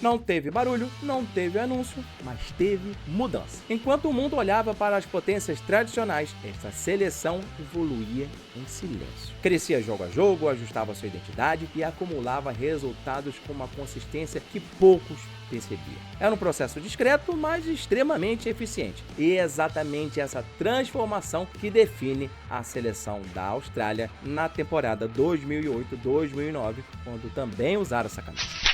Não teve barulho, não teve anúncio, mas teve mudança. Enquanto o mundo olhava para as potências tradicionais, esta seleção evoluía em silêncio. Crescia jogo a jogo, ajustava sua identidade e acumulava resultados com uma consistência que poucos percebiam. Era um processo discreto, mas extremamente eficiente. E é exatamente essa transformação que define a seleção da Austrália na temporada 2008-2009, quando também usaram essa camisa.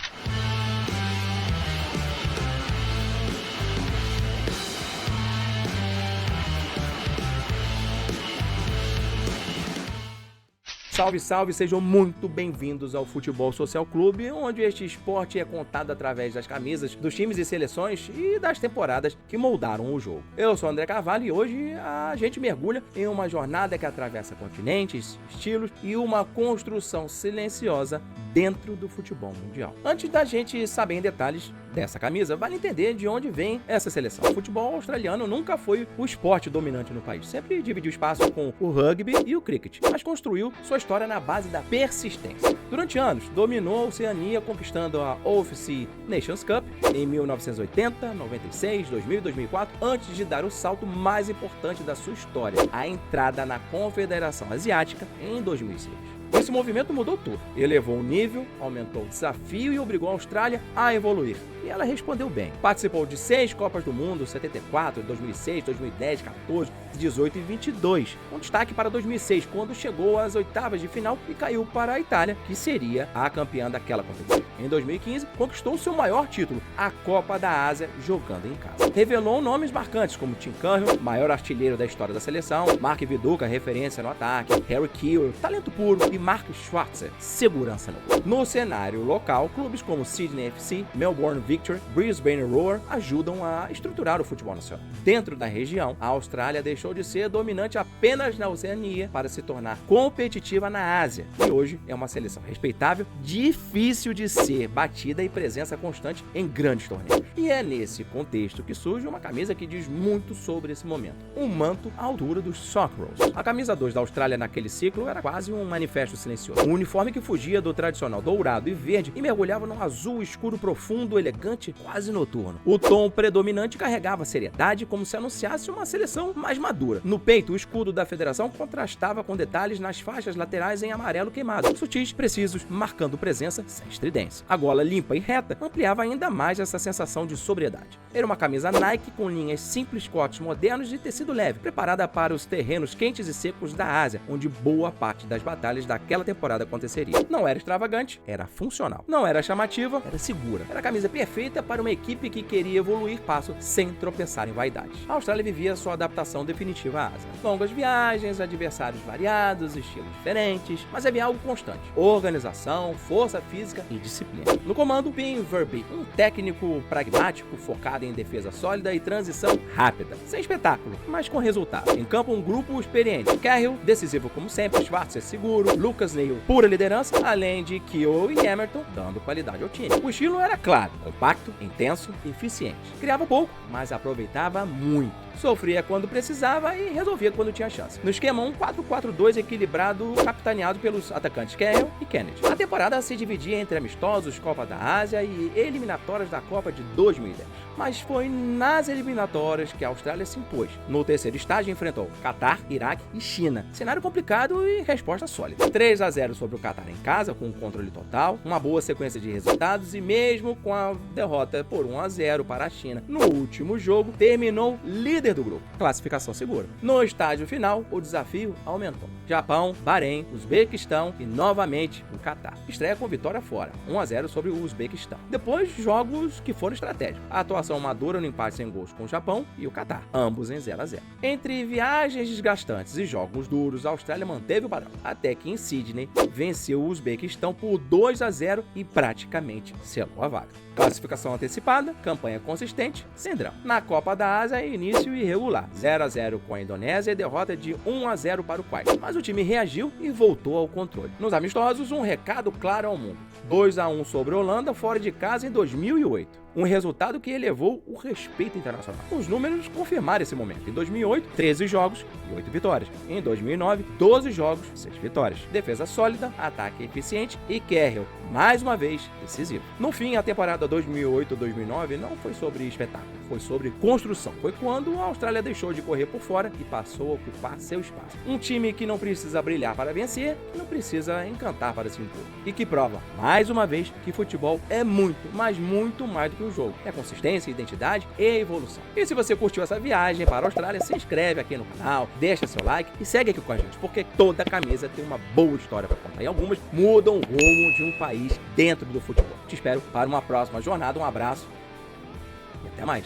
Salve, salve, sejam muito bem-vindos ao Futebol Social Clube, onde este esporte é contado através das camisas dos times e seleções e das temporadas que moldaram o jogo. Eu sou André Carvalho e hoje a gente mergulha em uma jornada que atravessa continentes, estilos e uma construção silenciosa dentro do futebol mundial. Antes da gente saber em detalhes dessa camisa, vale entender de onde vem essa seleção. O futebol australiano nunca foi o esporte dominante no país, sempre dividiu espaço com o rugby e o cricket, mas construiu sua história na base da persistência. Durante anos, dominou a Oceania, conquistando a OFC Nations Cup em 1980, 96, 2000 e 2004, antes de dar o salto mais importante da sua história, a entrada na Confederação Asiática em 2006. Esse movimento mudou tudo. Elevou o nível, aumentou o desafio e obrigou a Austrália a evoluir. E ela respondeu bem. Participou de 6 Copas do Mundo, 74, 2006, 2010, 14, 18 e 22. Um destaque para 2006, quando chegou às oitavas de final e caiu para a Itália, que seria a campeã daquela competição. Em 2015, conquistou seu maior título, a Copa da Ásia, jogando em casa. Revelou nomes marcantes como Tim Cahill, maior artilheiro da história da seleção, Mark Viduka, referência no ataque, Harry Kewell, talento puro, e Mark Schwarzer, segurança no gol. No cenário local, clubes como Sydney FC, Melbourne Victory, Brisbane Roar ajudam a estruturar o futebol nacional. Dentro da região, a Austrália deixou de ser dominante apenas na Oceania para se tornar competitiva na Ásia. E hoje é uma seleção respeitável, difícil de ser batida e presença constante em grandes torneios. E é nesse contexto que surge uma camisa que diz muito sobre esse momento. Um manto à altura dos Socceroos. A camisa 2 da Austrália naquele ciclo era quase um manifesto silencioso. Um uniforme que fugia do tradicional dourado e verde e mergulhava num azul escuro profundo, elegante, quase noturno. O tom predominante carregava seriedade, como se anunciasse uma seleção mais madura. No peito, o escudo da federação contrastava com detalhes nas faixas laterais em amarelo queimado, sutis, precisos, marcando presença sem estridência. A gola limpa e reta ampliava ainda mais essa sensação de sobriedade. Era uma camisa Nike com linhas simples, cortes modernos de tecido leve, preparada para os terrenos quentes e secos da Ásia, onde boa parte das batalhas daquela temporada aconteceria. Não era extravagante, era funcional. Não era chamativa, era segura. Era a camisa perfeita para uma equipe que queria evoluir passo sem tropeçar em vaidade. A Austrália vivia sua adaptação definitiva à Ásia. Longas viagens, adversários variados, estilos diferentes, mas havia algo constante: organização, força física e disciplina. No comando, Pim Verby, um técnico pragmático focado em defesa sólida e transição rápida. Sem espetáculo, mas com resultado. Em campo, um grupo experiente. Cahill, decisivo como sempre, Schwarzer seguro, Lucas Neil, pura liderança, além de Kewell e Emerton, dando qualidade ao time. O estilo era claro, compacto, intenso e eficiente. Criava pouco, mas aproveitava muito. Sofria quando precisava e resolvia quando tinha chance. No esquema, um 4-4-2 equilibrado, capitaneado pelos atacantes Cahill e Kennedy. A temporada se dividia entre amistosos, Copa da Ásia e eliminatórias da Copa de 2010. Mas foi nas eliminatórias que a Austrália se impôs. No terceiro estágio, enfrentou Catar, Iraque e China. Cenário complicado e resposta sólida. 3-0 sobre o Catar em casa, com controle total, uma boa sequência de resultados e mesmo com a derrota por 1-0 para a China no último jogo, terminou líder do grupo. Classificação segura. No estágio final, o desafio aumentou. Japão, Bahrein, Uzbequistão e novamente o Catar. Estreia com vitória fora, 1-0 sobre o Uzbequistão. Depois, jogos que foram estratégicos. A atuação madura no empate sem gols com o Japão e o Catar, ambos em 0-0. Entre viagens desgastantes e jogos duros, a Austrália manteve o padrão, até que em Sydney venceu o Uzbequistão por 2-0 e praticamente selou a vaga. Classificação antecipada, campanha consistente, sem drama. Na Copa da Ásia, início irregular, 0-0 com a Indonésia e derrota de 1-0 para o Kuwait. Mas o time reagiu e voltou ao controle. Nos amistosos, um recado claro ao mundo: 2-1 sobre a Holanda fora de casa em 2008. um resultado que elevou o respeito internacional. Os números confirmaram esse momento. Em 2008, 13 jogos e 8 vitórias. Em 2009, 12 jogos e 6 vitórias. Defesa sólida, ataque eficiente e Cahill, mais uma vez, decisivo. No fim, a temporada 2008-2009 não foi sobre espetáculo, foi sobre construção. Foi quando a Austrália deixou de correr por fora e passou a ocupar seu espaço. Um time que não precisa brilhar para vencer, que não precisa encantar para se impor. E que prova, mais uma vez, que futebol é muito, mas muito mais do que um jogo. É consistência, identidade e evolução. E se você curtiu essa viagem para a Austrália, se inscreve aqui no canal, deixa seu like e segue aqui com a gente, porque toda camisa tem uma boa história para contar. E algumas mudam o rumo de um país dentro do futebol. Te espero para uma próxima jornada. Um abraço e até mais.